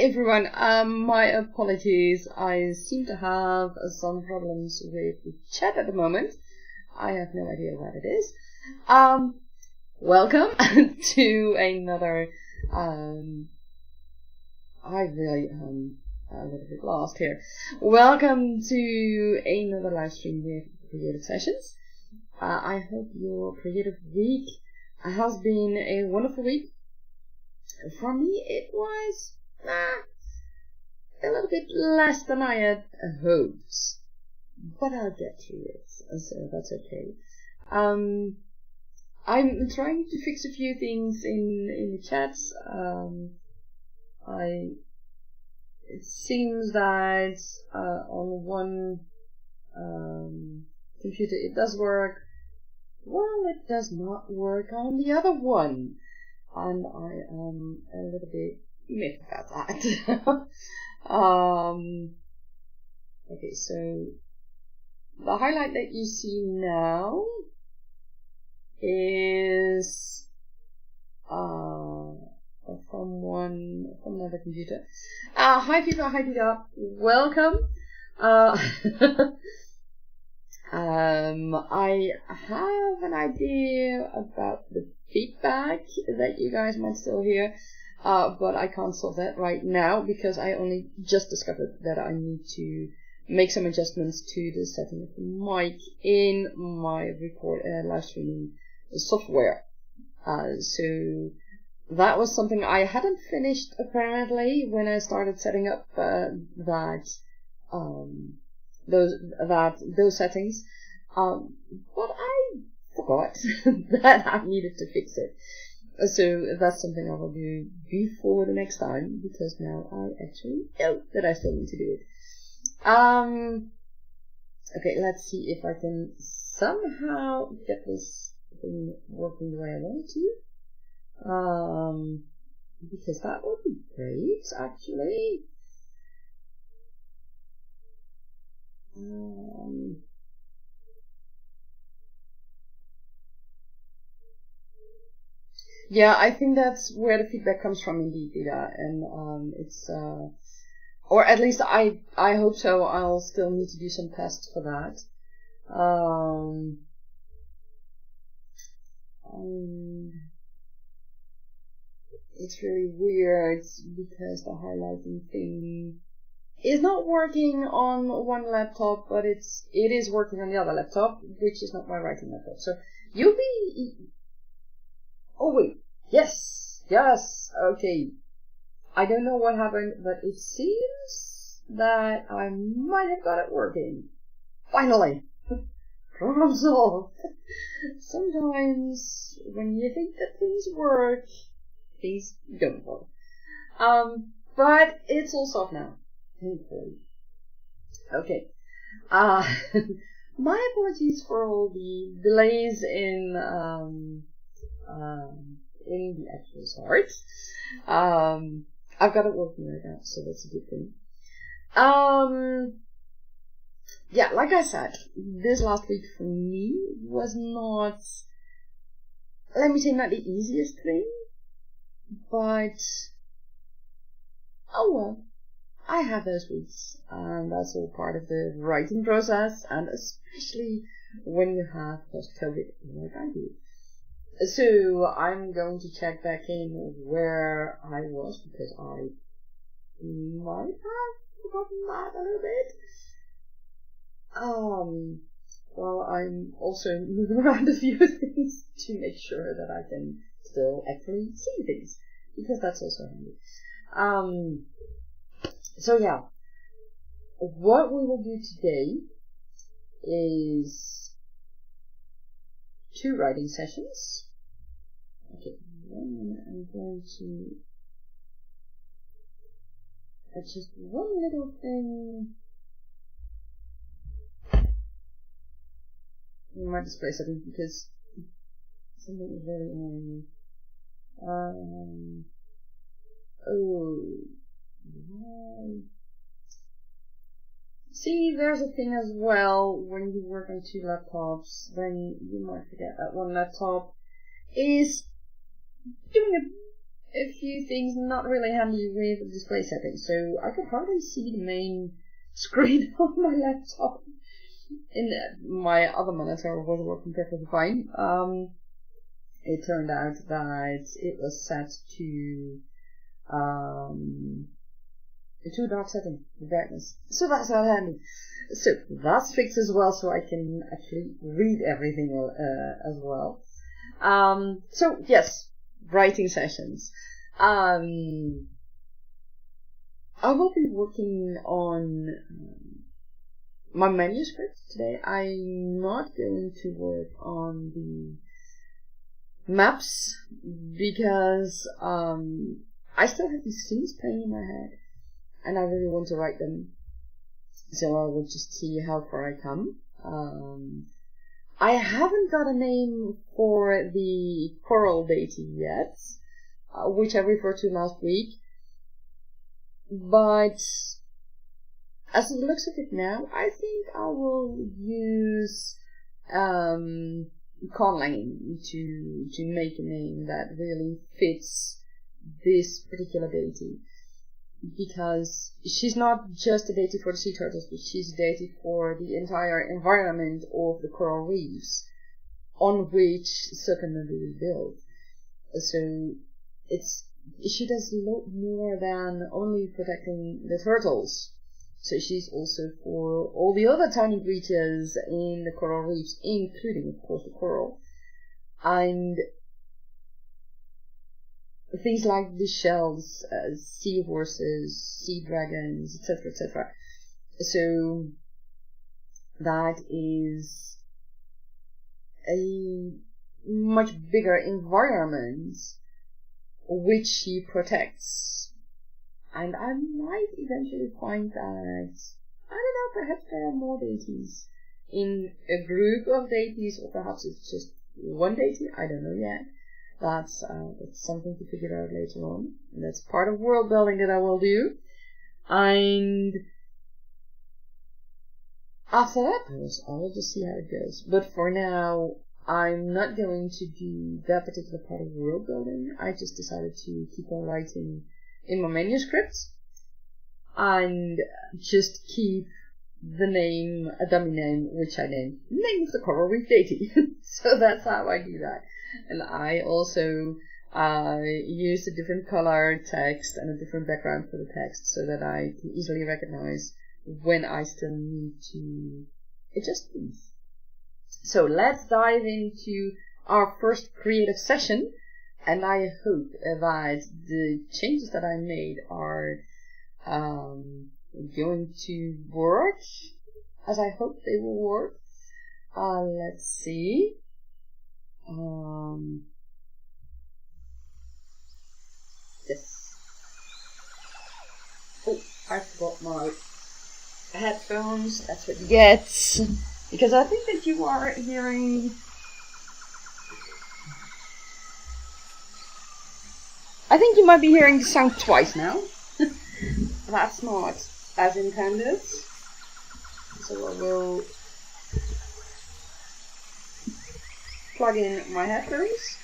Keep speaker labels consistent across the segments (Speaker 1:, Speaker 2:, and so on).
Speaker 1: everyone, my apologies. I seem to have some problems with the chat at the moment. I have no idea what it is. Welcome to another, I really am a little bit lost here. Welcome to another live stream with Creative Sessions. I hope your creative week has been a wonderful week. For me, it was a little bit less than I had hoped, but I'll get through it, so that's okay. I'm trying to fix a few things in the chat. It seems that on one computer it does work. Well, it does not work on the other one, and I am a little bit miffed about that. Okay, so the highlight that you see now is from another computer. Hi Peter, welcome. I have an idea about the feedback that you guys might still hear, but I can't solve that right now because I only just discovered that I need to make some adjustments to the setting of the mic in my live streaming software. So that was something I hadn't finished apparently when I started setting up those settings, but I forgot that I needed to fix it. So that's something I will do before the next time, because now I actually know that I still need to do it. Okay, let's see if I can somehow get this thing working the way I want it to. Because that would be great, actually. Yeah, I think that's where the feedback comes from, indeed, Peter. And it's or at least I hope so. I'll still need to do some tests for that. It's really weird because the highlighting thing is not working on one laptop, but it is working on the other laptop, which is not my writing laptop. So you'll be. Oh wait, yes, okay. I don't know what happened, but it seems that I might have got it working. Finally! Problem solved! Sometimes, when you think that things work, things don't work. But it's all solved now. Thankfully. Okay. My apologies for all the delays in the actual start. I've got it working right now, so that's a good thing. Yeah, like I said, this last week for me was not, let me say, not the easiest thing, but oh well, I have those weeks, and that's all part of the writing process, and especially when you have post-COVID like I do. So I'm going to check back in where I was, because I might have forgotten that a little bit. Well, I'm also moving around a few things to make sure that I can still actually see things, because that's also handy. So yeah, what we will do today is 2 writing sessions. Okay, I'm going to adjust one little thing in my display setting because something is very annoying me. See, there's a thing as well, when you work on 2 laptops, then you might forget that one laptop is doing a a few things not really handy with display settings, so I could hardly see the main screen on my laptop. In my other monitor was working perfectly fine. It turned out that it was set to too dark setting, the brightness. So that's not handy. So that's fixed as well, so I can actually read everything as well. So yes, writing sessions. I will be working on my manuscript today. I'm not going to work on the maps because I still have these scenes playing in my head and I really want to write them, so I will just see how far I come. I haven't got a name for the coral deity yet, which I referred to last week, but as it looks at it now, I think I will use conlanging to make a name that really fits this particular deity, because she's not just a deity for the sea turtles, but she's a deity for the entire environment of the coral reefs on which Tergaenae is built. So she does a lot more than only protecting the turtles. So she's also for all the other tiny creatures in the coral reefs, including, of course, the coral. And things like the shells, seahorses, sea dragons, etc., etc. So that is a much bigger environment which she protects. And I might eventually find that, I don't know, perhaps there are more deities in a group of deities, or perhaps it's just one deity, I don't know yet. That's something to figure out later on. And that's part of world building that I will do. And after that, I'll just see how it goes. But for now, I'm not going to do that particular part of world building. I just decided to keep on writing in my manuscripts and just keep the name, a dummy name, which I named Name of the Coral Reef Deity. So that's how I do that. And I also use a different color text and a different background for the text so that I can easily recognize when I still need to adjust things. So let's dive into our first creative session. And I hope that the changes that I made are going to work as I hope they will work. Let's see. Yes. Oh, I forgot my headphones. That's what you get. Because I think that you are hearing... I think you might be hearing the sound twice now. That's not as intended. So I will plug in my headphones.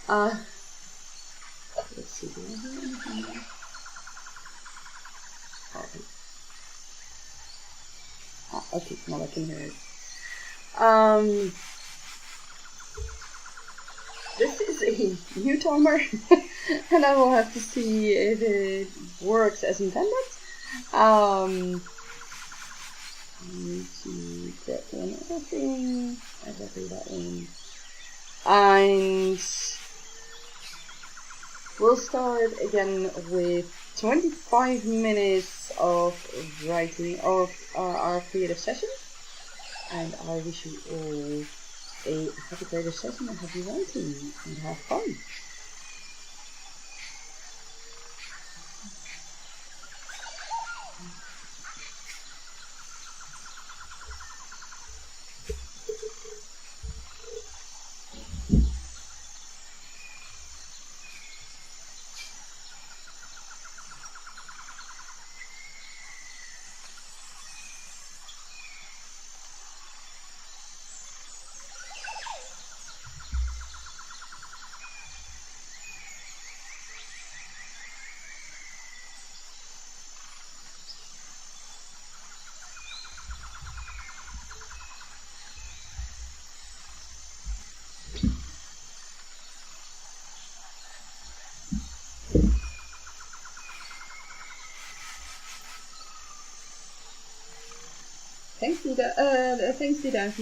Speaker 1: Let's see. Do I hear anything now? Okay, now I can hear it. This is a new timer, and I will have to see if it works as intended. Need to get in everything. I got that in. And we'll start again with 25 minutes of writing of our creative session. And I wish you all a happy creative session and happy writing and have fun. Thanks, Nita. Thanks, Nita.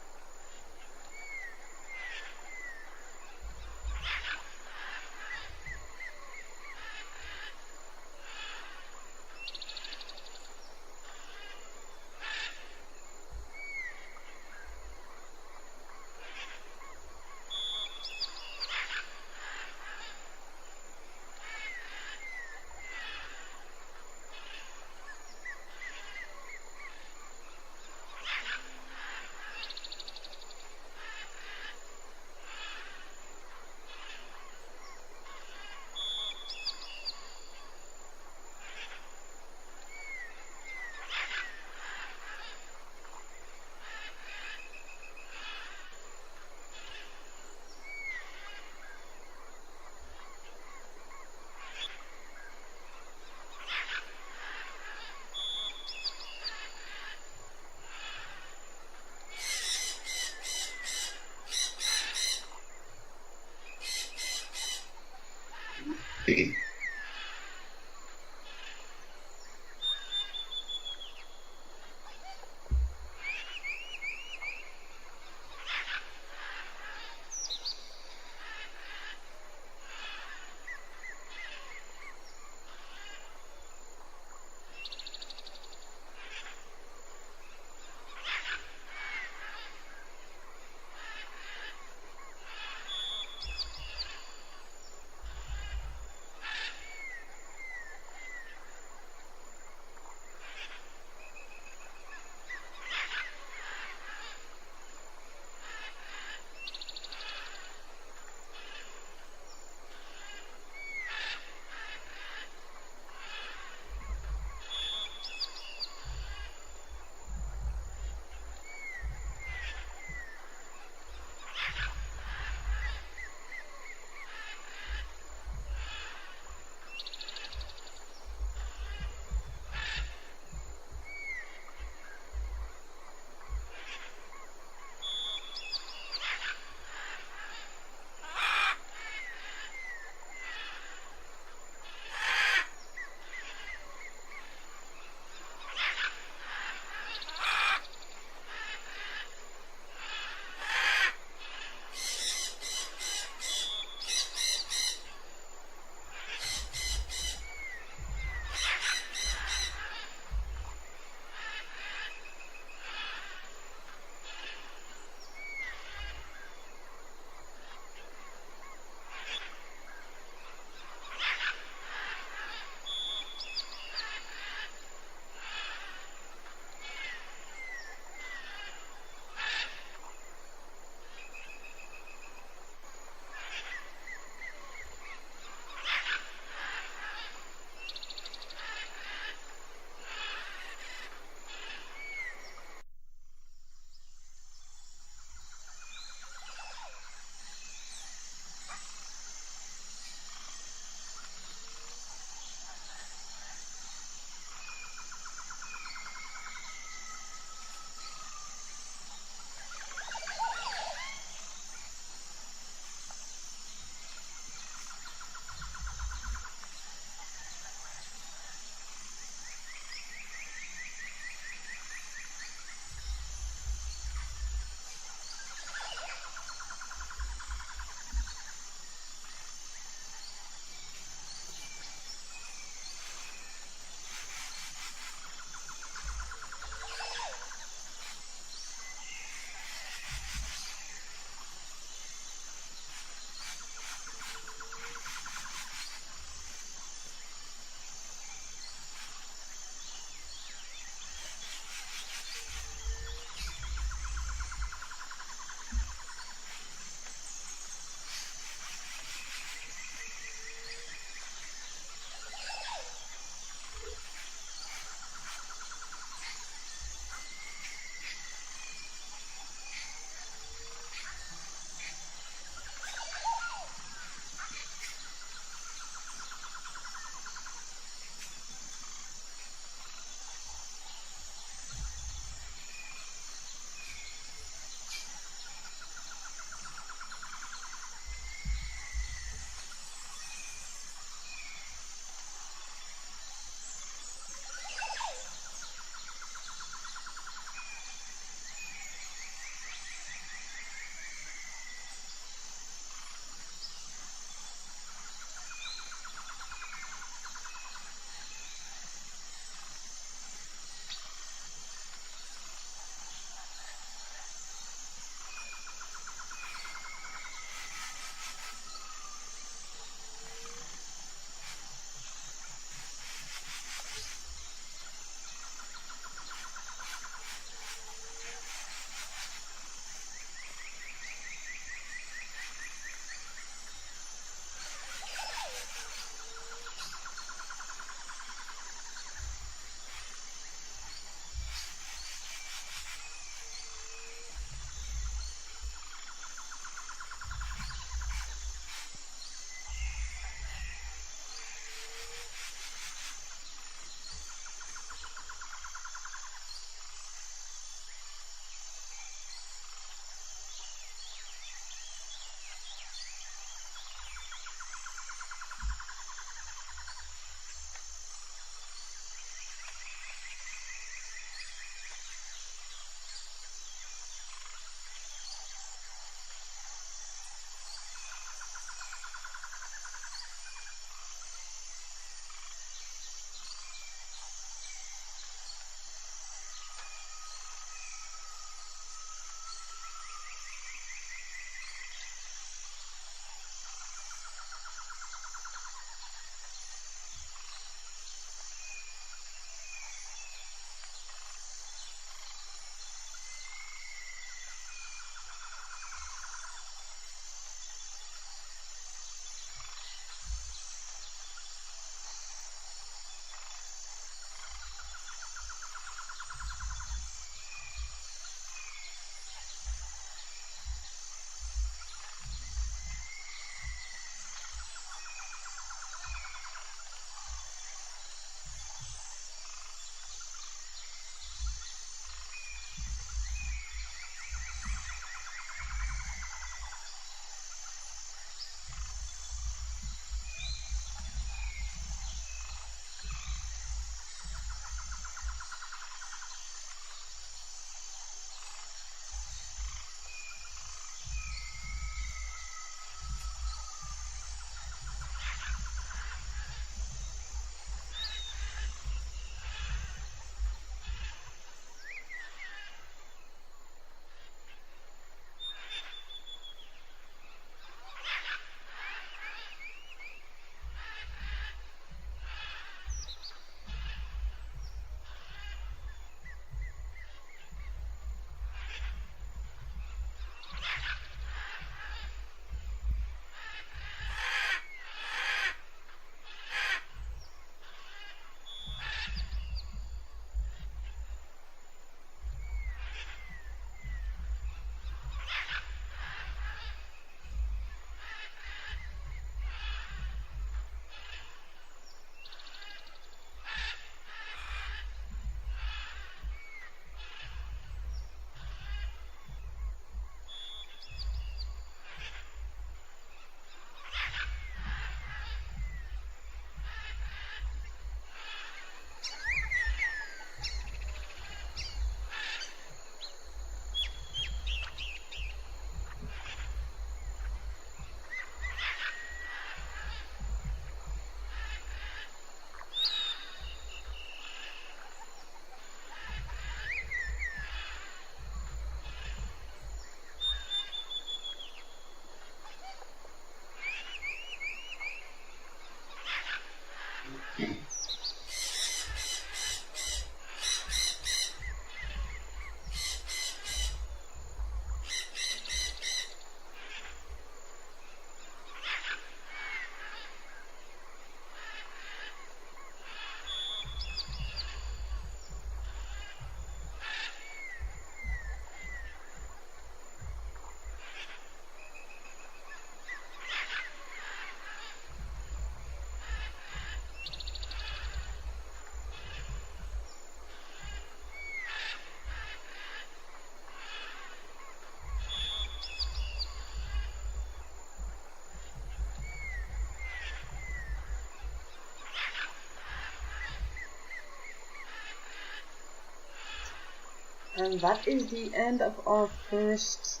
Speaker 1: And that is the end of our first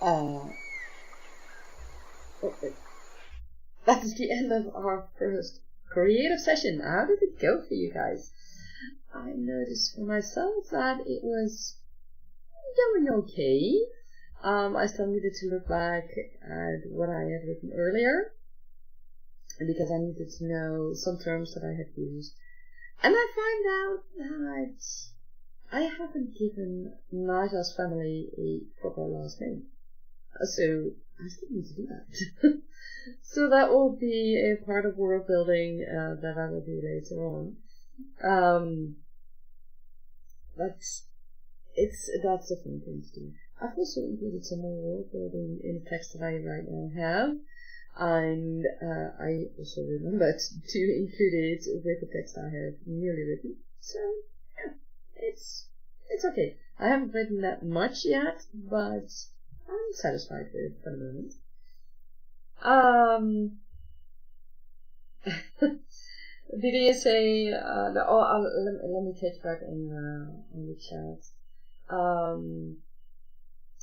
Speaker 1: that is the end of our first creative session. How did it go for you guys? I noticed for myself that it was going okay. I still needed to look back at what I had written earlier, because I needed to know some terms that I had used. And I find out that I haven't given Naja's family a proper last name. So I still need to do that. So that will be a part of world building that I will do later on. That's a fun thing to do. I've also included some more world building in the text that I right now have, and I also remembered to include it with the text I have newly written. So yeah, it's okay. I haven't written that much yet, but I'm satisfied with it for the moment. Did you say? Let me take back in the chat.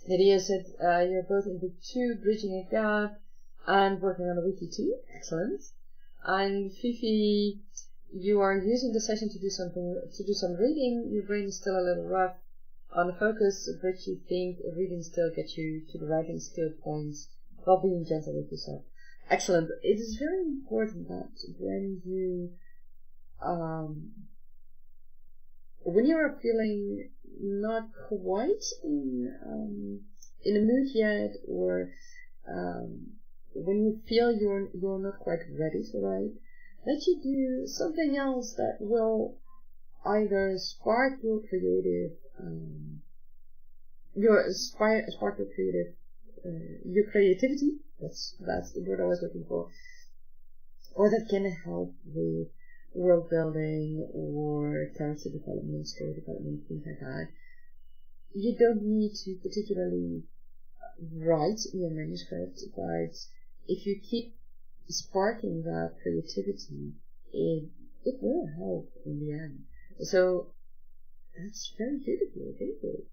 Speaker 1: Lydia said you're both in book 2, bridging a gap, and working on a wiki too. Excellent. And Fifi, you are using the session to do some reading. Your brain is still a little rough on the focus, but you think reading still gets you to the writing skill points while being gentle with yourself. Excellent. It is very important that when you are feeling not quite in the mood yet, or when you feel you're not quite ready to write, that you do something else that will either spark your creative your creativity. That's the word I was looking for, or that can help with world building or character development, story development, things like that. You don't need to particularly write in your manuscript, but if you keep sparking that creativity, it will help in the end. So that's very beautiful. Thank you.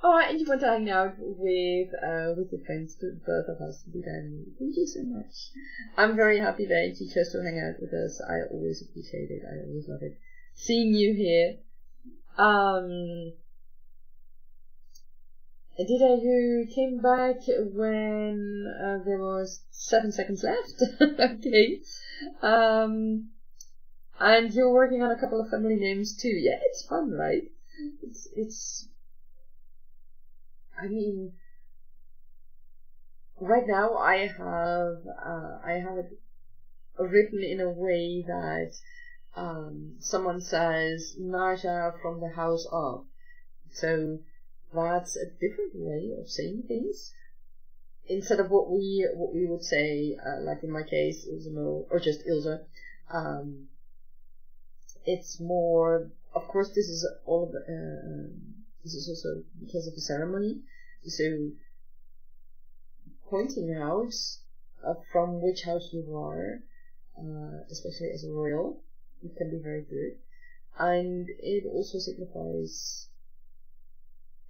Speaker 1: And you want to hang out with your friends, both of us. Thank you so much. I'm very happy that you chose to hang out with us. I always appreciate it. I always love it. Seeing you here. You came back when there was 7 seconds left. Okay. And you're working on a couple of family names too. Yeah, it's fun, right? I mean, right now I have it written in a way that someone says Naja from the house of. So that's a different way of saying things. Instead of what we would say, like in my case, Ilse or just Ilse. It's more. Of course, this is all. This is also because of the ceremony. So pointing out from which house you are, especially as a royal, it can be very good. And it also signifies,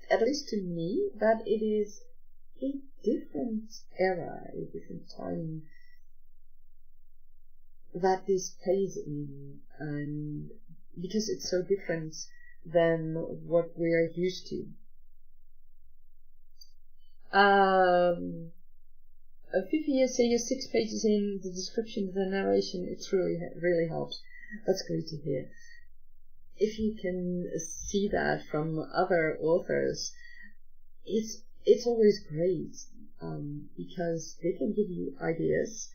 Speaker 1: at least to me, that it is a different era, a different time that this plays in, and because it's so different than what we're used to. Fifi, say you're 6 pages in the description, the narration, it really helps. That's great to hear. If you can see that from other authors, it's always great, because they can give you ideas.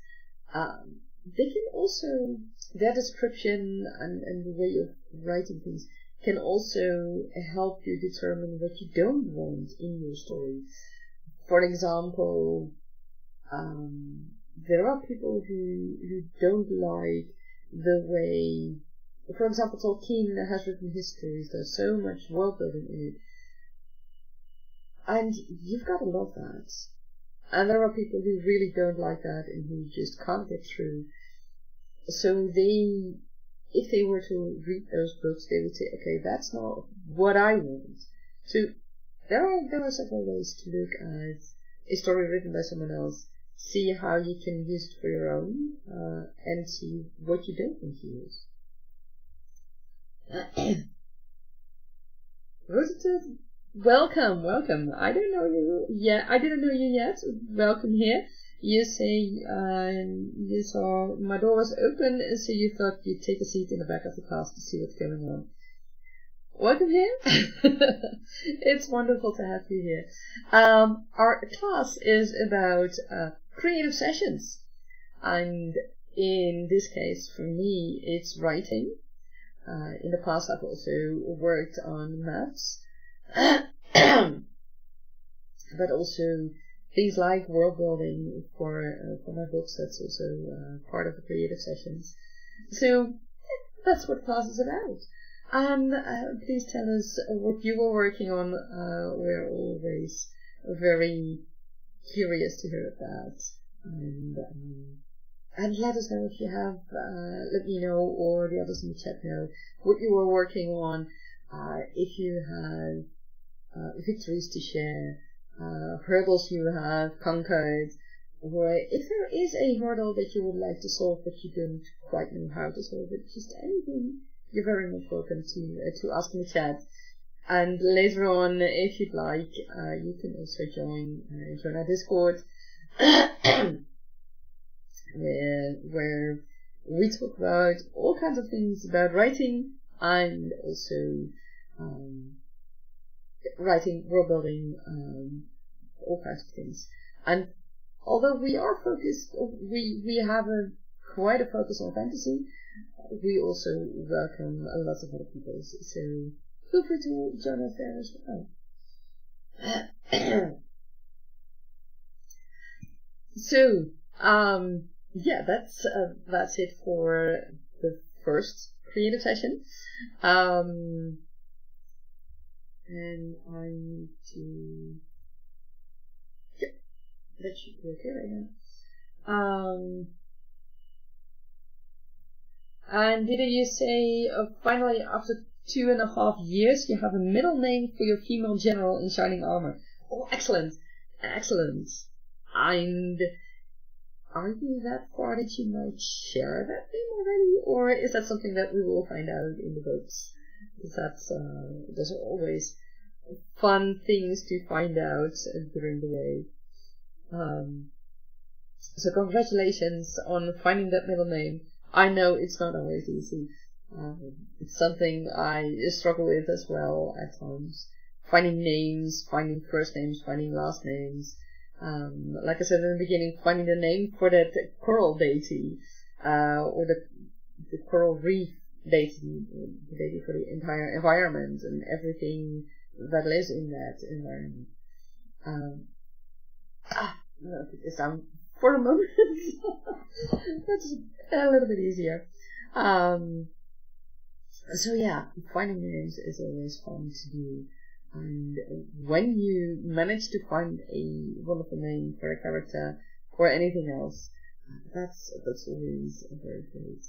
Speaker 1: They can also, their description and the way of writing things can also help you determine what you don't want in your story. For example, there are people who don't like the way, for example, Tolkien has written his stories. There's so much world building in it, and you've got to love that. And there are people who really don't like that and who just can't get through. So they if they were to read those books, they would say, okay, that's not what I want. So there are several ways to look at a story written by someone else, see how you can use it for your own, and see what you don't want to use. Rosita, welcome. I don't know you yet. I didn't know you yet. Welcome here. You say you saw my door was open, so you thought you'd take a seat in the back of the class to see what's going on. Welcome here. It's wonderful to have you here. Our class is about creative sessions, and in this case, for me, it's writing. In the past, I've also worked on maps, but also things like world building for my books. That's also part of the creative sessions. So that's what class is about. And please tell us what you were working on. We're always very curious to hear about. And let us know if you have, let me know, or the others in the chat know, what you were working on, if you have victories to share, hurdles you have conquered, or if there is a hurdle that you would like to solve but you don't quite know how to solve it, just anything, you're very much welcome to ask in the chat. And later on, if you'd like, you can also join our Discord, where we talk about all kinds of things about writing, and also writing, world building, all kinds of things. And although we are focused, we have quite a focus on fantasy, we also welcome lots of other people, so feel free to join us there as well. So, yeah, that's it for the first creative session. And I need to, yeah, that should be okay right now. And did you say, finally, after 2.5 years, you have a middle name for your female general in shining armor? Oh, excellent. And are you that far that you might share that name already, or is that something that we will find out in the books? Because those are always fun things to find out during the way. So congratulations on finding that middle name. I know it's not always easy. It's something I struggle with as well at times. Finding names, finding first names, finding last names. Like I said in the beginning, finding the name for that coral deity, or the coral reef deity, the deity for the entire environment and everything that lives in that environment. I'll put this down for a moment. That's a little bit easier. So yeah, finding names is always fun to do. And when you manage to find a wonderful name for a character or anything else, that's always very great.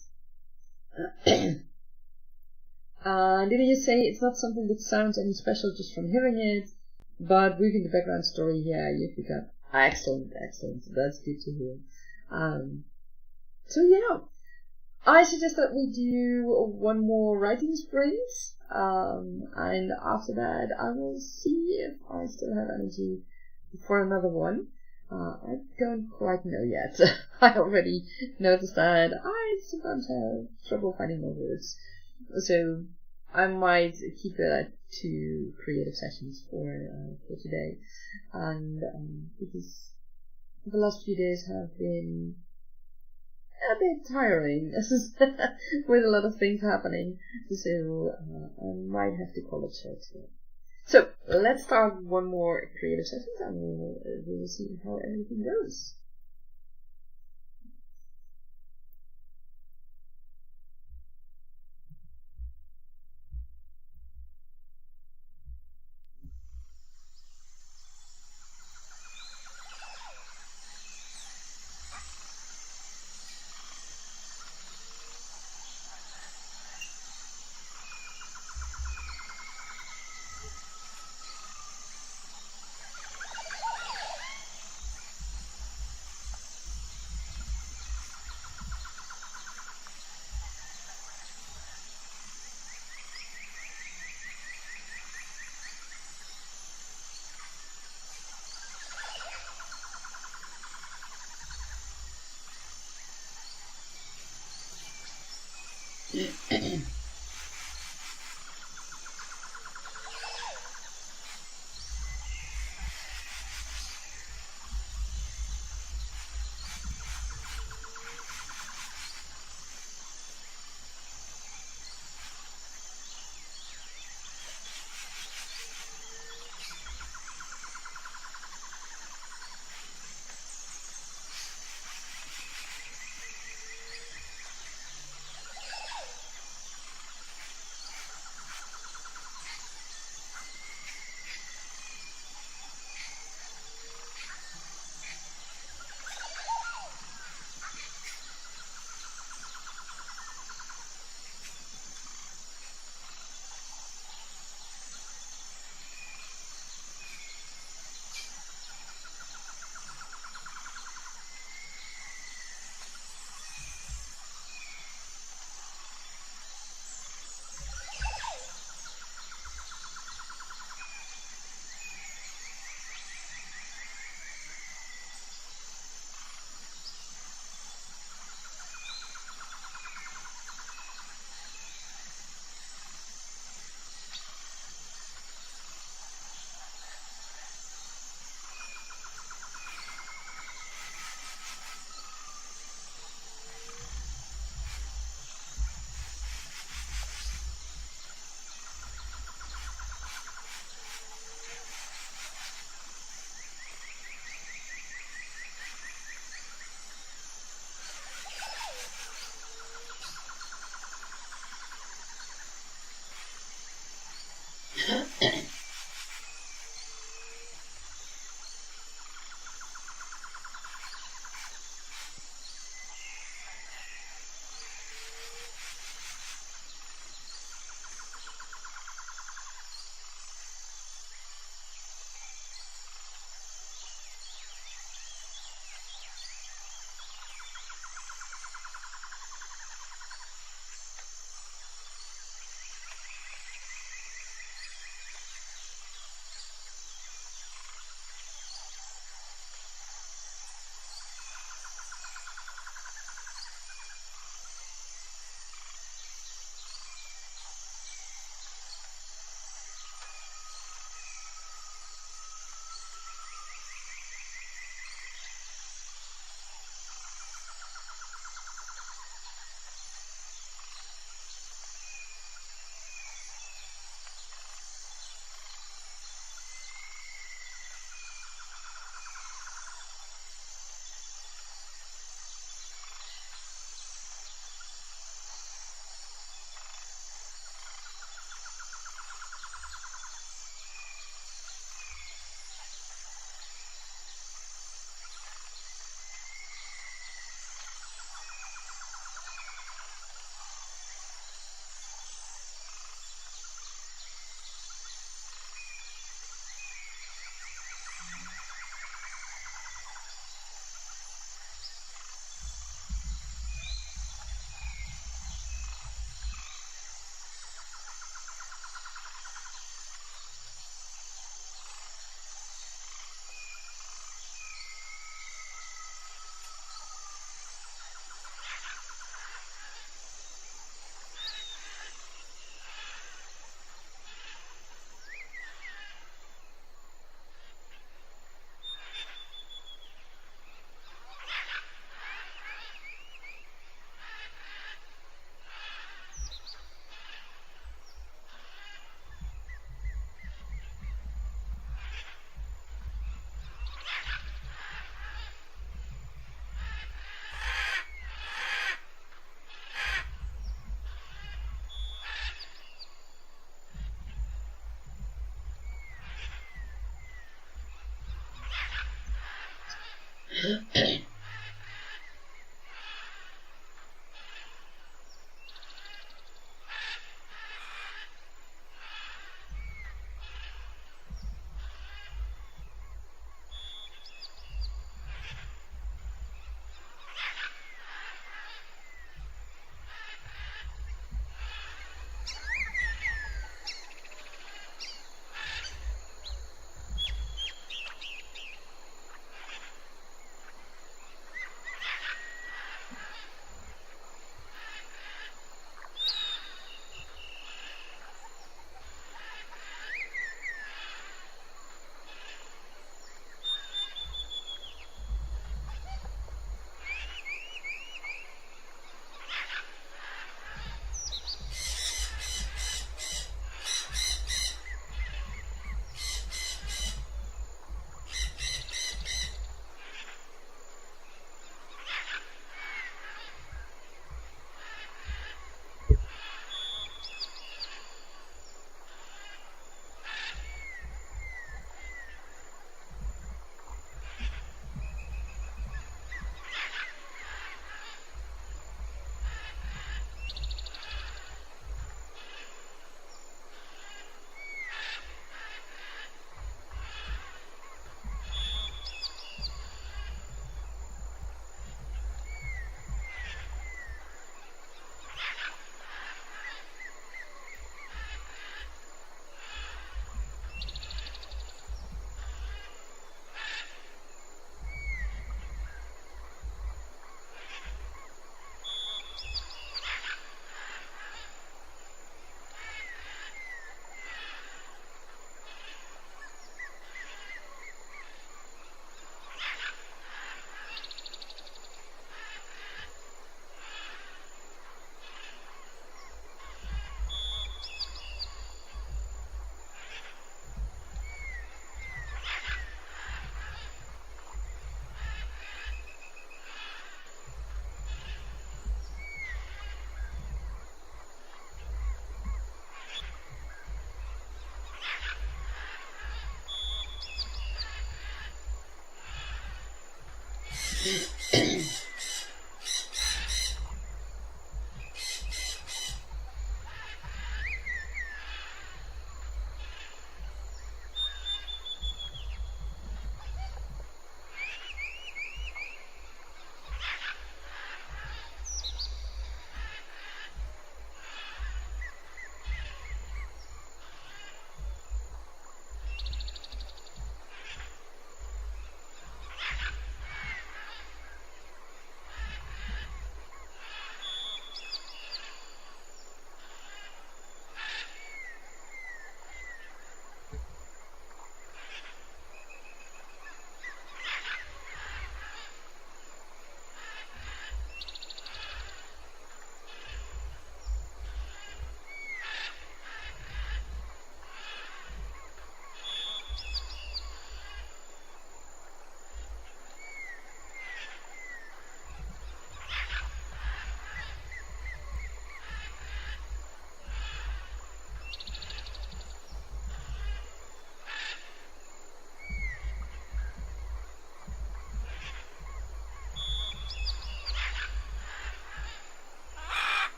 Speaker 1: Didn't you say it's not something that sounds any special just from hearing it, but reading the background story, yeah, you pick up. Excellent. That's good to hear. So yeah, I suggest that we do one more writing sprint, and after that I will see if I still have energy for another one. I don't quite know yet. I already noticed that I sometimes have trouble finding my words, so I might keep it at 2 creative sessions for today, and because the last few days have been a bit tiring with a lot of things happening, so I might have to call it short here. So let's start one more creative session, and we will see how everything goes.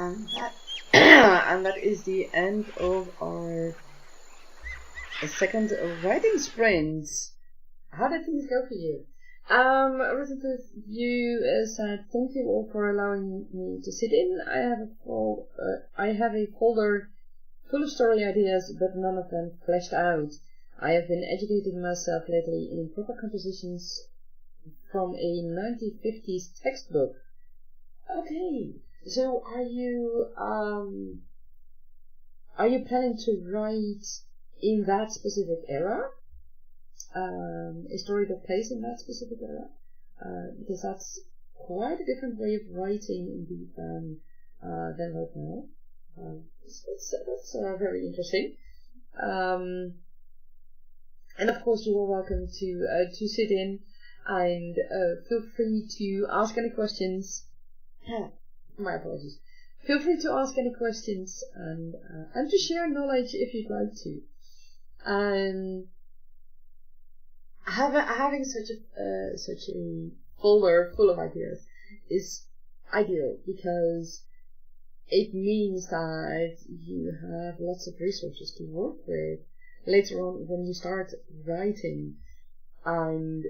Speaker 1: And that and that is the end of our second writing sprint. How did things go for you? Elizabeth, you said thank you all for allowing me to sit in. I have a folder full of story ideas, but none of them fleshed out. I have been educating myself lately in proper compositions from a 1950s textbook. Okay, so are you planning to write in that specific era? A story that plays in that specific era? Because that's quite a different way of writing indeed than right now. That's very interesting. And of course you are welcome to sit in and feel free to ask any questions. My apologies. Feel free to ask any questions and to share knowledge if you'd like to. Having such a folder full of ideas is ideal because it means that you have lots of resources to work with later on when you start writing, and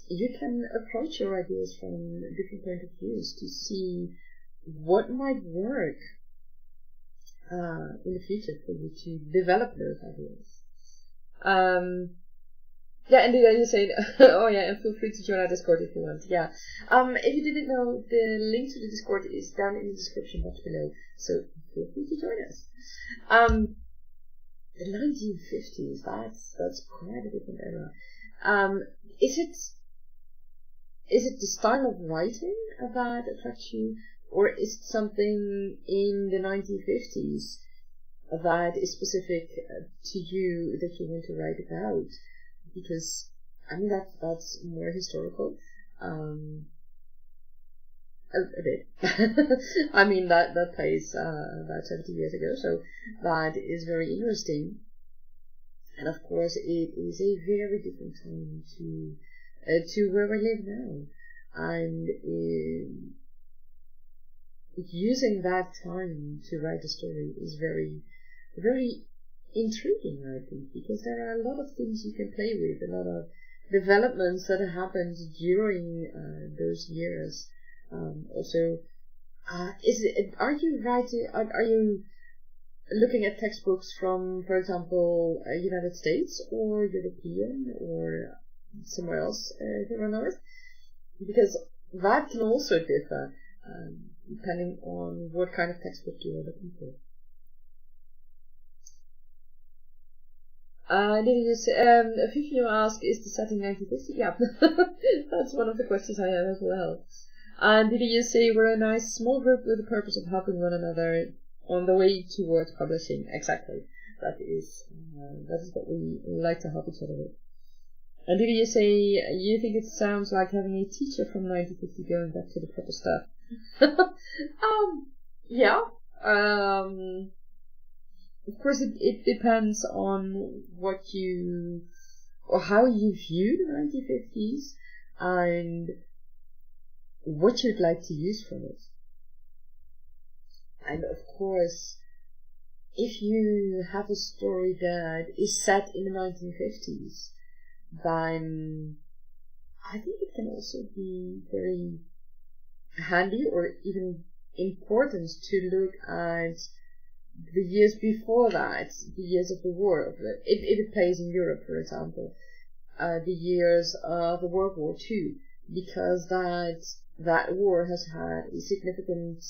Speaker 1: you can approach your ideas from different point of views to see what might work in the future for you to develop those ideas. Yeah, indeed, I just said, oh yeah, and feel free to join our Discord if you want. Yeah. If you didn't know, the link to the Discord is down in the description box below, so feel free to join us. The 1950s, that's quite a different era. Is it the style of writing that attracts you, or is it something in the 1950s that is specific to you that you want to write about? Because I mean that's more historical, a bit. I mean that plays about 70 years ago, so that is very interesting. And of course, it is a very different time to where we live now, and using that time to write a story is very, very intriguing, I think, because there are a lot of things you can play with, a lot of developments that happened during those years. Also, are you looking at textbooks from, for example, United States or European or somewhere else here on Earth? Because that can also differ depending on what kind of textbook you are looking for. Did you say, Fifi asked, is the setting 1950? Yeah, that's one of the questions I have as well. And did you say we're a nice small group with the purpose of helping one another on the way towards publishing? Exactly. That is what we like to help each other with. And did you say you think it sounds like having a teacher from 1950 going back to the proper stuff? Yeah. Of course, it depends on what you, or how you view the 1950s, and what you'd like to use from it. And of course, if you have a story that is set in the 1950s, then I think it can also be very handy or even important to look at the years before that, the years of the war. It plays in Europe, for example, the years of the World War II, because that war has had a significant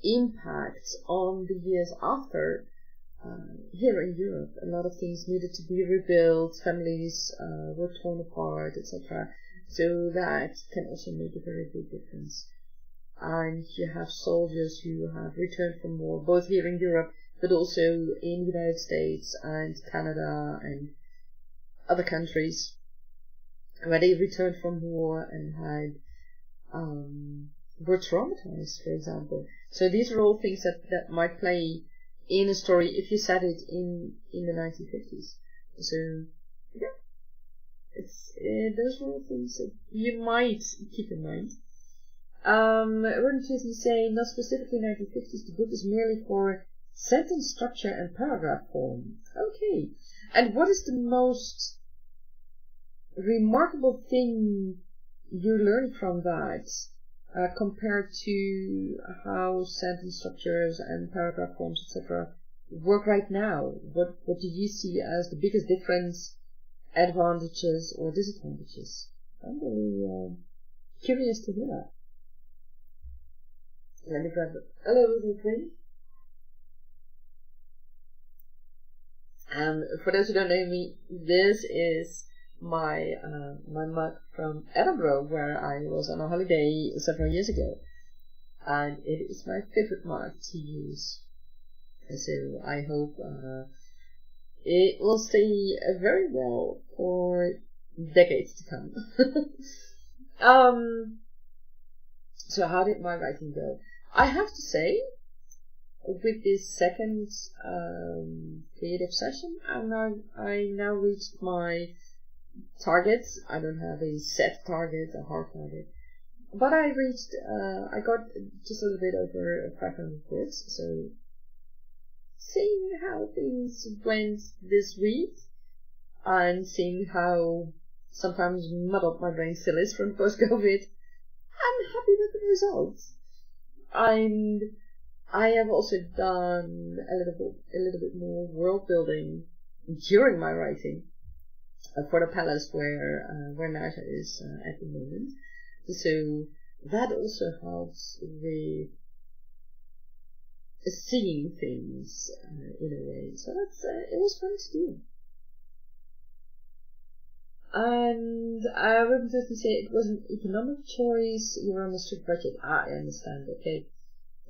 Speaker 1: impact on the years after. Here in Europe, a lot of things needed to be rebuilt, families were torn apart, etc. So that can also make a very big difference. And you have soldiers who have returned from war, both here in Europe, but also in the United States and Canada and other countries, where they returned from war and had were traumatized, for example. So these are all things that might play in a story if you set it in the 1950s. So yeah, those are all things that you might keep in mind. Wouldn't you say, not specifically 1950s, the book is merely for sentence structure and paragraph form. Okay. And what is the most remarkable thing you learned from that, compared to how sentence structures and paragraph forms, etc., work right now? What do you see as the biggest difference, advantages or disadvantages? I'm really curious to hear that. Let me grab a little bit of drink. For those who don't know me, this is my my mug from Edinburgh, where I was on a holiday several years ago, and it is my favorite mug to use. So I hope it will stay very well for decades to come. So how did my writing go? I have to say, with this second creative session, I now reached my target. I don't have a set target, a hard target, but I got just a little bit over 500 words. So, seeing how things went this week, and seeing how sometimes muddled my brain still is from post-COVID, I'm happy with the results. And I have also done a little bit more world building during my writing for the palace where Naja is at the moment. So that also helps with seeing things in a way. So that's it was fun to do. And I wouldn't just say it was an economic choice. You're on a strict budget. I understand. Okay.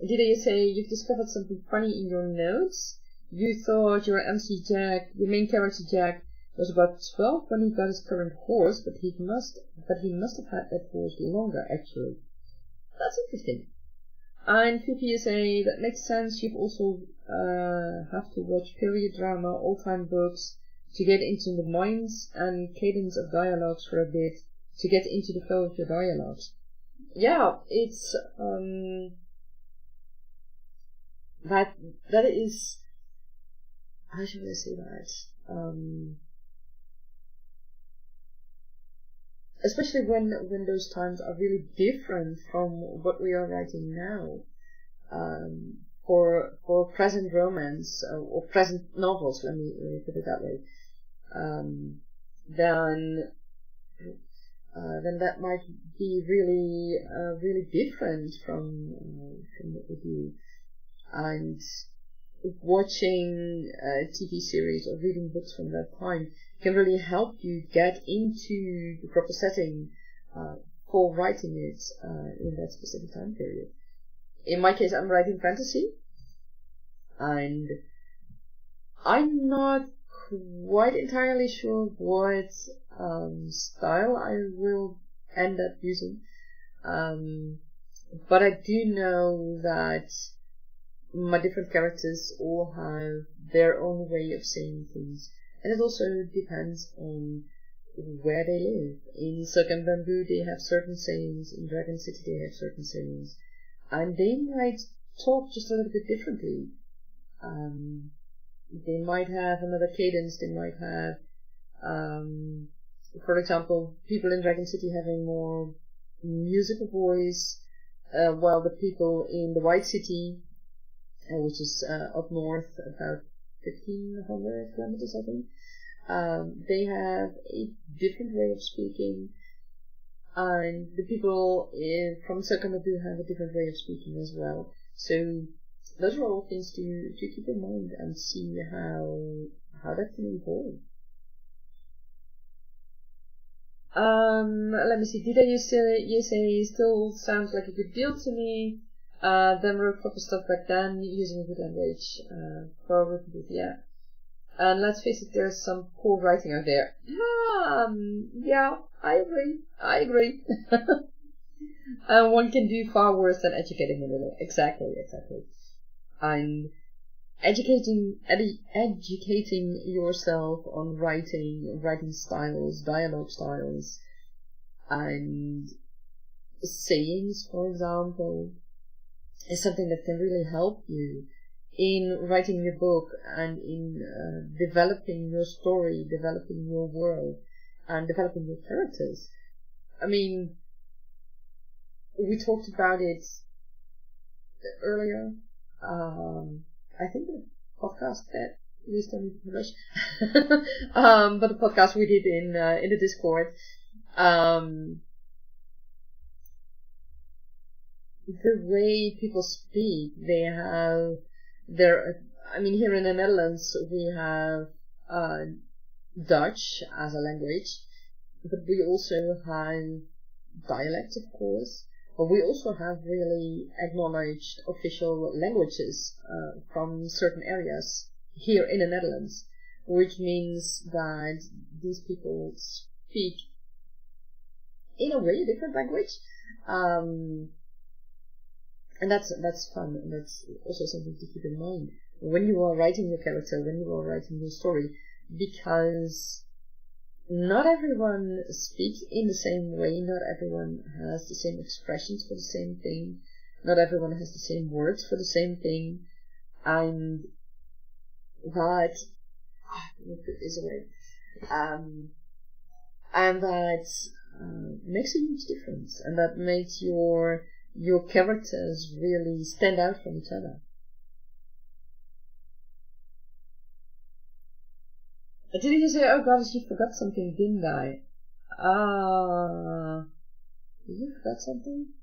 Speaker 1: Did you say you've discovered something funny in your notes? You thought your MC Jack, your main character Jack, was about 12 when he got his current horse, but he must have had that horse longer, actually. That's interesting. And you say that makes sense. You've also have to watch period drama, old-time books, to get into the minds and cadence of dialogues for a bit, to get into the flow of your dialogues. Yeah, it's that is, how should I say that? Especially when those times are really different from what we are writing now. For present romance or present novels, let me put it that way. Then that might be really different from what we do. And watching TV series or reading books from that time can really help you get into the proper setting for writing it in that specific time period. In my case, I'm writing fantasy, and I'm not quite entirely sure what style I will end up using, but I do know that my different characters all have their own way of saying things, and it also depends on where they live. In Silk and Bamboo they have certain sayings, in Dragon City they have certain sayings, and they might talk just a little bit differently. They might have another cadence, they might have, for example, people in Dragon City have a more musical voice, while the people in the White City, which is up north about 1,500 kilometers, I think, they have a different way of speaking, and the people from Sakamadu have a different way of speaking as well. So those are all things to keep in mind and see how that can evolve. Let me see. Did you say still sounds like a good deal to me? Then wrote proper stuff back then using a good language. Probably, yeah. And let's face it, there's some poor writing out there. Yeah, I agree. One can do far worse than educating a little. Exactly. And educating yourself on writing styles, dialogue styles, and sayings, for example, is something that can really help you in writing your book and in developing your story, developing your world, and developing your characters. I mean, we talked about it earlier. I think the podcast that we still need to publish, but the podcast we did in the Discord. The way people speak, they have here in the Netherlands we have Dutch as a language, but we also have dialects, of course, but we also have really acknowledged official languages from certain areas here in the Netherlands, which means that these people speak in a way a different language. And that's fun, and that's also something to keep in mind when you are writing your character, when you are writing your story, because not everyone speaks in the same way, not everyone has the same expressions for the same thing, not everyone has the same words for the same thing, and that makes a huge difference, and that makes your characters really stand out from each other. Did you say, oh gosh, you forgot something, didn't I? Did you forget something?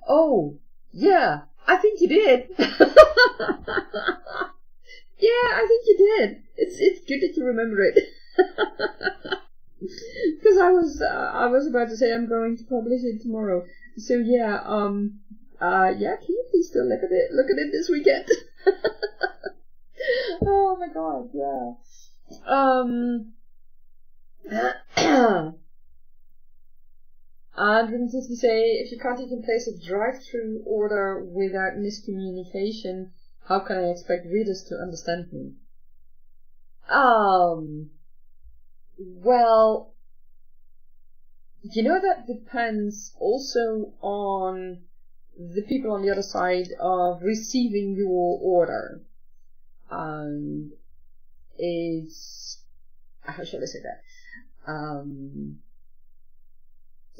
Speaker 1: Oh, yeah, I think you did. Yeah, I think you did. It's good that you remember it. Because I was about to say I'm going to publish it tomorrow. So yeah, can you please still look at it this weekend? Oh my god, yeah. Didn't you say, if you can't even place a drive-through order without miscommunication, how can I expect readers to understand me? Well, that depends also on the people on the other side of receiving your order. It's, how should I say that?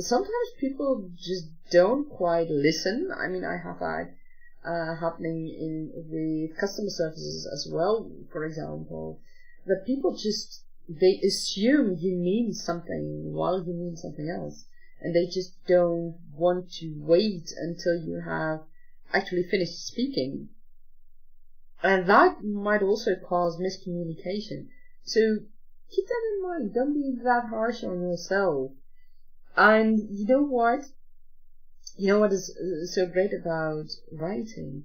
Speaker 1: Sometimes people just don't quite listen. I mean, I have that happening with customer services as well, for example, that people they assume you mean something while you mean something else, and they just don't want to wait until you have actually finished speaking. And that might also cause miscommunication. So keep that in mind. Don't be that harsh on yourself. And you know what? You know what is so great about writing?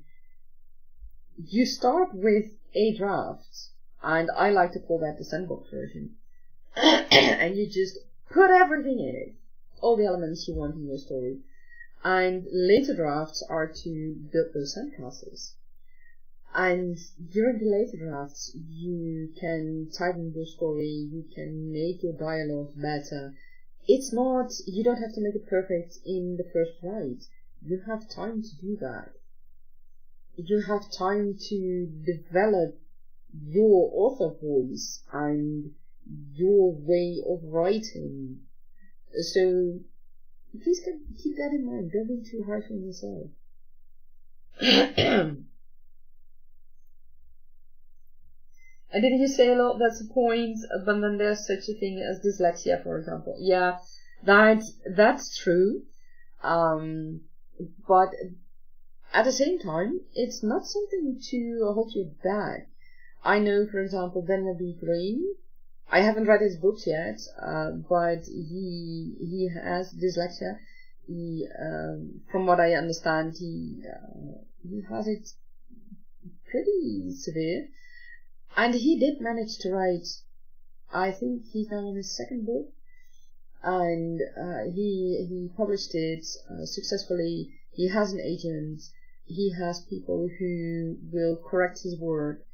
Speaker 1: You start with a draft, and I like to call that the sandbox version. And you just put everything in it, all the elements you want in your story. And later drafts are to build those sandcastles. And during the later drafts, you can tighten your story, you can make your dialogue better. You don't have to make it perfect in the first write. You have time to do that. You have time to develop your author voice and your way of writing. So please keep that in mind. Don't be too harsh on yourself. And didn't you say a lot? That's a point, but then there's such a thing as dyslexia, for example. Yeah, that's true. But at the same time, it's not something to hold you back. I know, for example, Ben B. Green. I haven't read his books yet, but he has dyslexia. From what I understand, he has it pretty severe. And he did manage to write, I think he's now on his second book, and he published it successfully. He has an agent, he has people who will correct his work.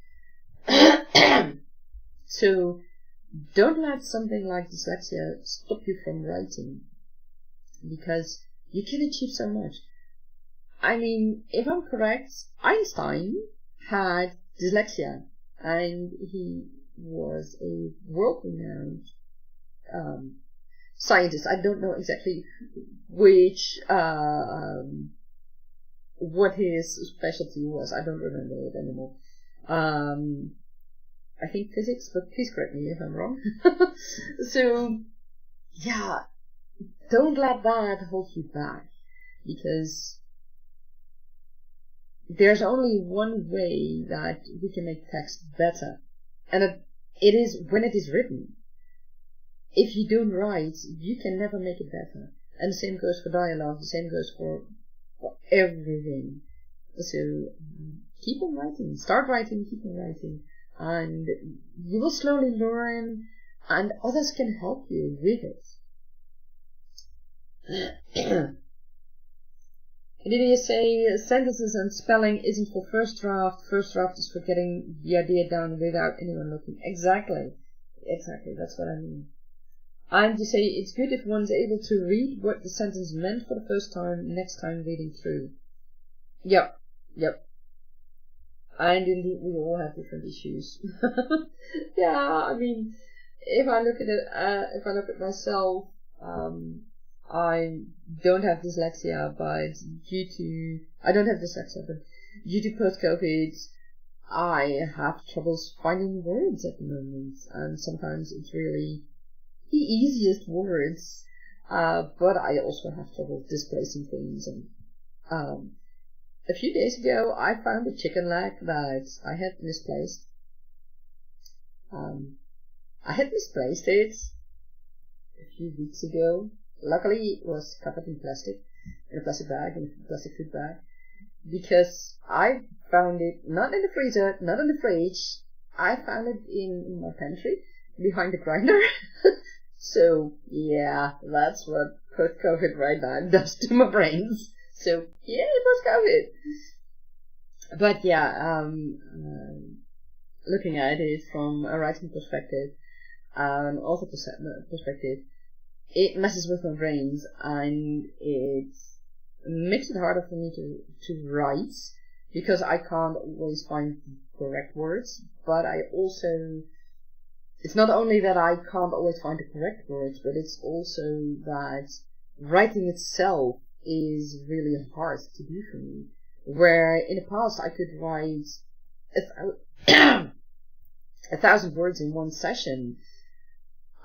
Speaker 1: So don't let something like dyslexia stop you from writing. because you can achieve so much. I mean, if I'm correct, Einstein had dyslexia, and he was a world-renowned scientist. I don't know exactly which what his specialty was. I don't remember it anymore. I think physics, but please correct me if I'm wrong. So, yeah, don't let that hold you back, because there's only one way that we can make text better, and it is when it is written. If you don't write, you can never make it better. And the same goes for dialogue, the same goes for everything. So keep on writing, start writing, keep on writing, and you will slowly learn, and others can help you with it. Did you say sentences and spelling isn't for first draft? First draft is for getting the idea down without anyone looking. Exactly, that's what I mean. And you say it's good if one's able to read what the sentence meant for the first time, next time reading through. Yep. And indeed, we all have different issues. Yeah, I mean, if I look at it, if I look at myself, I don't have dyslexia, but I don't have dyslexia, but due to post-COVID, I have troubles finding words at the moment, and sometimes it's really the easiest words, but I also have trouble displacing things. And a few days ago, I found a chicken leg that I had misplaced. I had misplaced it a few weeks ago. Luckily, it was covered in a plastic bag, in a plastic food bag, because I found it not in the freezer, not in the fridge. I found it in my pantry, behind the grinder. So, yeah, that's what post-COVID right now does to my brains. So, yeah, it was COVID. But yeah, looking at it from a writing perspective, and author perspective, it messes with my brains, and it makes it harder for me to write, because I can't always find the correct words, but it's not only that I can't always find the correct words, but it's also that writing itself is really hard to do for me. Where in the past I could write 1,000 words in one session,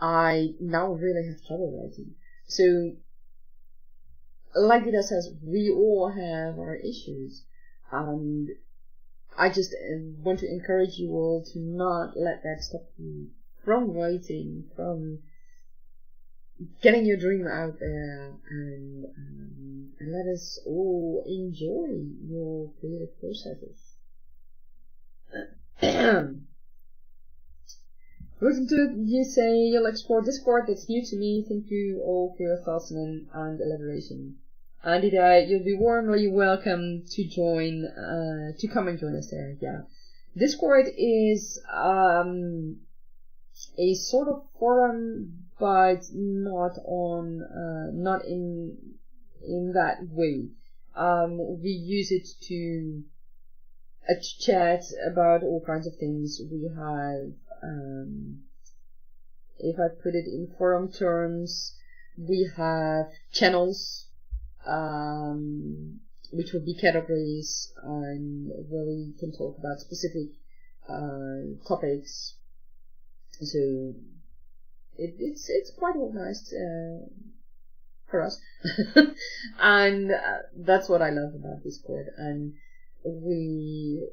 Speaker 1: I now really have trouble writing. So, like Vida says, we all have our issues, and I just want to encourage you all to not let that stop you from writing, from getting your dream out there, and let us all enjoy your creative processes. Listen to it, you say you'll explore Discord. That's new to me. Thank you all for your thoughts and elaboration. And you'll be warmly welcome to come and join us there. Yeah, Discord is a sort of forum, but not in that way. We use it to chat about all kinds of things. We have, if I put it in forum terms, we have channels, which would be categories, where we can talk about specific topics. So it's quite organized for us, and that's what I love about Discord. And you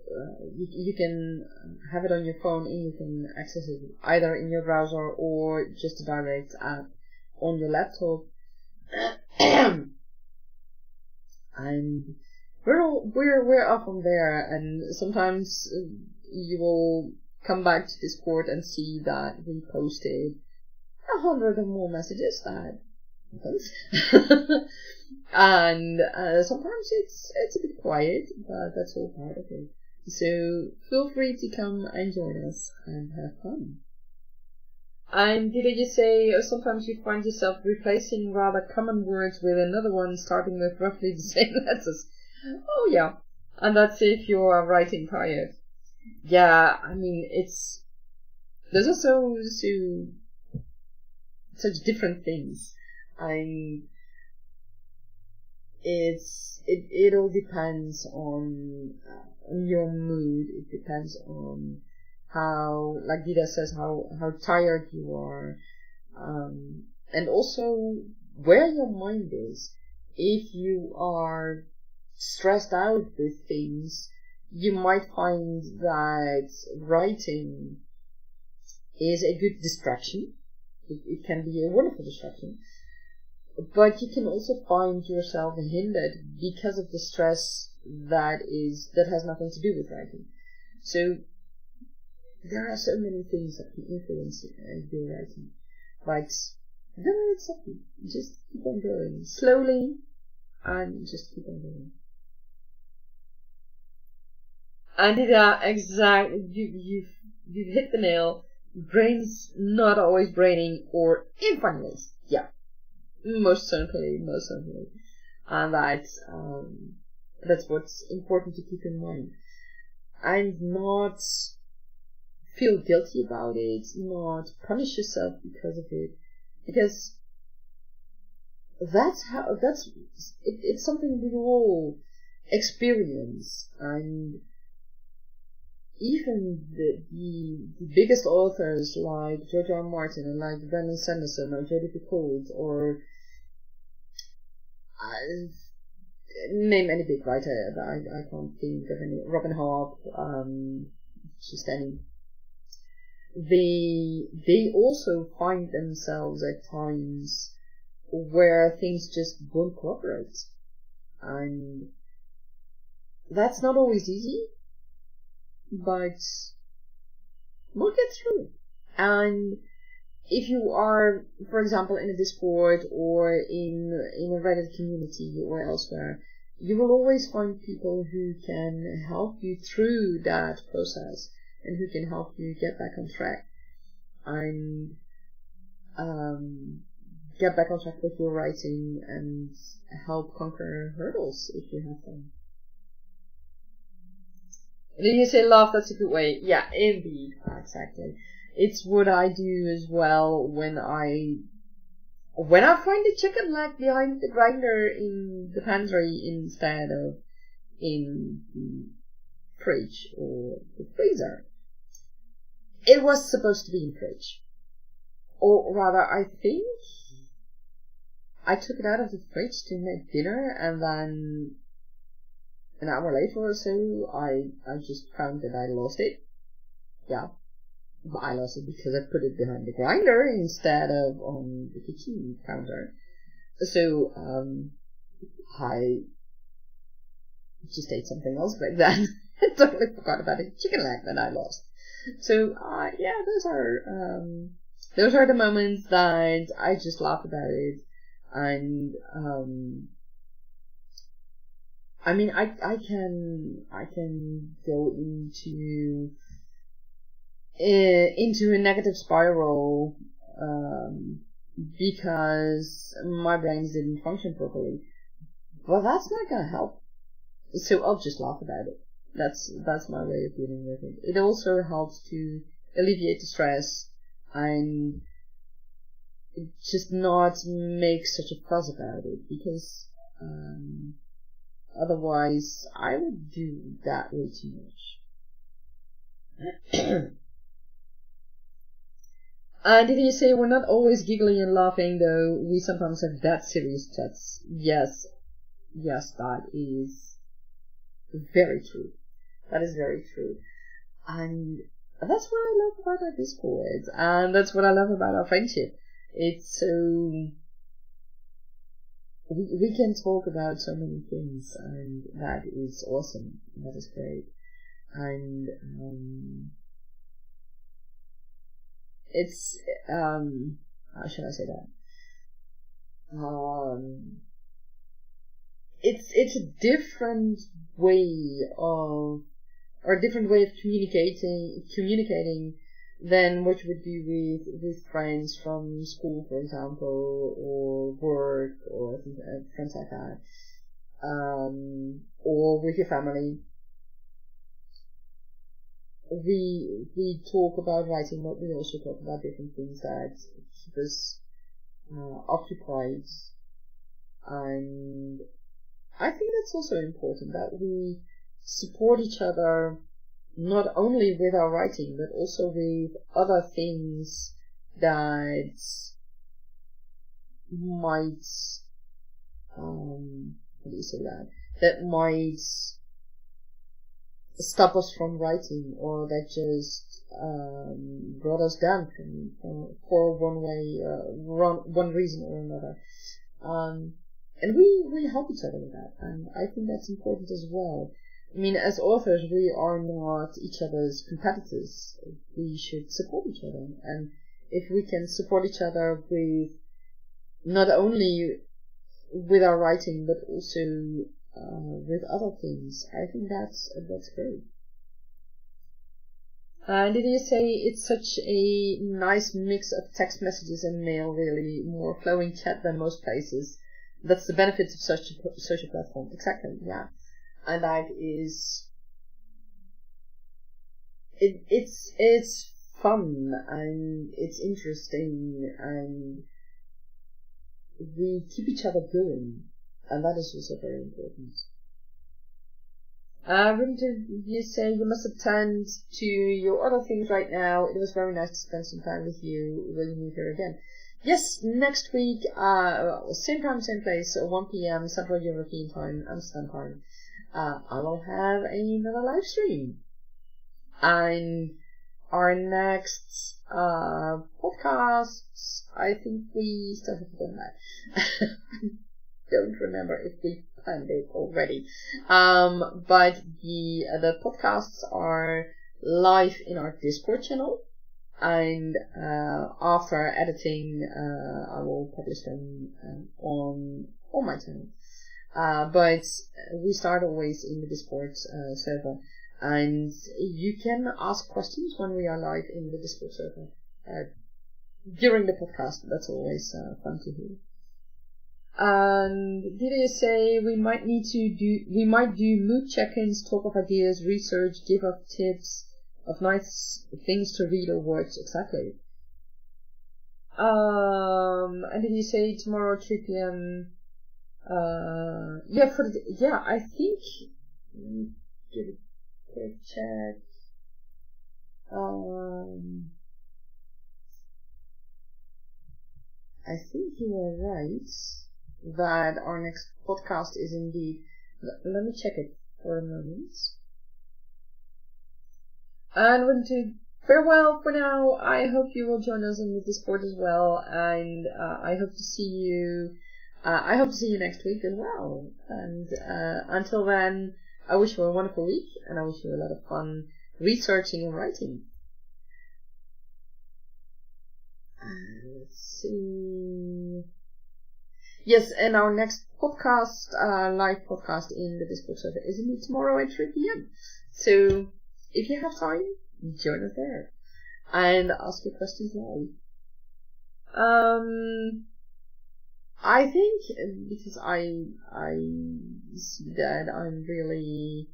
Speaker 1: can have it on your phone, and you can access it either in your browser or just a direct app on your laptop. And we're up on there, and sometimes you will come back to Discord and see that we posted 100 or more messages. That happens. And sometimes it's a bit quiet, but that's all part of it. So feel free to come and join us and have fun. And did I just say sometimes you find yourself replacing rather common words with another one starting with roughly the same letters? Oh yeah. And that's if you're writing tired. Yeah, I mean, those are such different things. It all depends on your mood. It depends on how, like Dida says, how tired you are, and also where your mind is. If you are stressed out with things, you might find that writing is a good distraction. It can be a wonderful distraction. But you can also find yourself hindered because of the stress that has nothing to do with writing. So there are so many things that can influence your writing. But don't let it stop you. Just keep on going slowly, and just keep on going. And exactly, you've hit the nail. Brain's not always braining, or in funny ways. Yeah. Most certainly. And that's what's important to keep in mind. And not feel guilty about it, not punish yourself because of it. Because it's something we all experience. And even the biggest authors like George R. R. Martin and like Brandon Sanderson or Jodi Picoult or name any big writer. I can't think of any. Robin Hobb, just any. They also find themselves at times where things just won't cooperate, and that's not always easy, but we'll get through it. And if you are, for example, in a Discord or in a Reddit community or elsewhere, you will always find people who can help you through that process and who can help you get back on track and get back on track with your writing and help conquer hurdles if you have them. And then you say laugh, that's a good way. Yeah, indeed, exactly. It's what I do as well when I find the chicken leg behind the grinder in the pantry instead of in the fridge or the freezer. It was supposed to be in the fridge. Or rather, I think I took it out of the fridge to make dinner, and then an hour later or so, I just found that I lost it. Yeah. But I lost it because I put it behind the grinder instead of on the kitchen counter. So, I just ate something else back then. I totally forgot about the chicken leg that I lost. So, yeah, those are the moments that I just laugh about it. And, I mean, I can go into a negative spiral, because my brains didn't function properly. But that's not gonna help. So I'll just laugh about it. That's my way of dealing with it. It also helps to alleviate the stress and just not make such a fuss about it, because otherwise I would do that way too much. Did you say we're not always giggling and laughing, though we sometimes have that serious chats? Yes, that is very true. That is very true. And that's what I love about our Discord, and that's what I love about our friendship. It's so... We can talk about so many things, and that is awesome. That is great. And, it's, how should I say that? It's a different way of communicating than what you would do with friends from school, for example, or work, or friends like that, or with your family. We talk about writing, but we also talk about different things that keep us occupied. And I think that's also important, that we support each other not only with our writing, but also with other things that might, how do you say that might stop us from writing, or that just brought us down for one reason or another. And we help each other with that, and I think that's important as well. I mean, as authors, we are not each other's competitors. We should support each other, and if we can support each other with not only with our writing, but also with other things, I think that's great. Did you say it's such a nice mix of text messages and mail, really, more flowing chat than most places? That's the benefits of such a social platform. Exactly, yeah. And that is, it's fun, and it's interesting, and we keep each other going, and that is also very important. You say you must attend to your other things right now. It was very nice to spend some time with you. Will you meet here again? Yes, next week, same time, same place, 1 p.m. Central European Time, Amsterdam time. I will have another live stream. And our next podcasts, I think we still haven't done that. Don't remember if we planned it already. But the podcasts are live in our Discord channel, and after editing, I will publish them on my channel. But we start always in the Discord server, and you can ask questions when we are live in the Discord server during the podcast. That's always fun to hear. And did you say we might do mood check-ins, talk of ideas, research, give up tips of nice things to read or watch? Exactly. And did you say tomorrow 3 p.m? I think, give it a quick check. I think you are right that our next podcast is indeed. Let me check it for a moment. And we're going to farewell for now. I hope you will join us in the Discord as well, and I hope to see you. I hope to see you next week as well. And until then, I wish you a wonderful week, and I wish you a lot of fun researching and writing. Let's see. Yes, and our next podcast, live podcast in the Discord server, is indeed tomorrow at 3 p.m. So, if you have time, join us there and ask your questions live. I think because I see that I'm really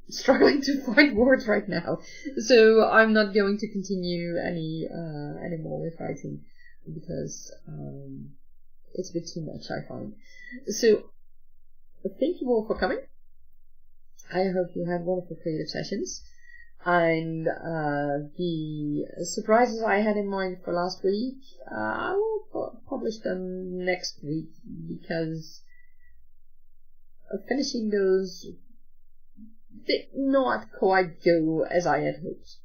Speaker 1: struggling to find words right now, so I'm not going to continue anymore with writing, because it's a bit too much, I find. So thank you all for coming. I hope you had wonderful creative sessions, and the surprises I had in mind for last week, I will publish them next week, because finishing those did not quite go as I had hoped,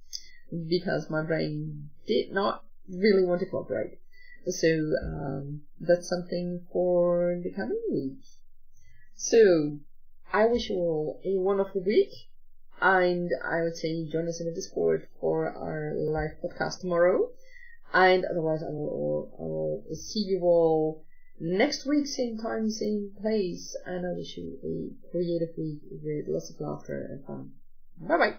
Speaker 1: because my brain did not really want to cooperate. So that's something for the coming week. So I wish you all a wonderful week, and I would say join us in the Discord for our live podcast tomorrow. And otherwise, I will see you all next week, same time, same place. And I wish you a creative week with lots of laughter and fun. Bye bye.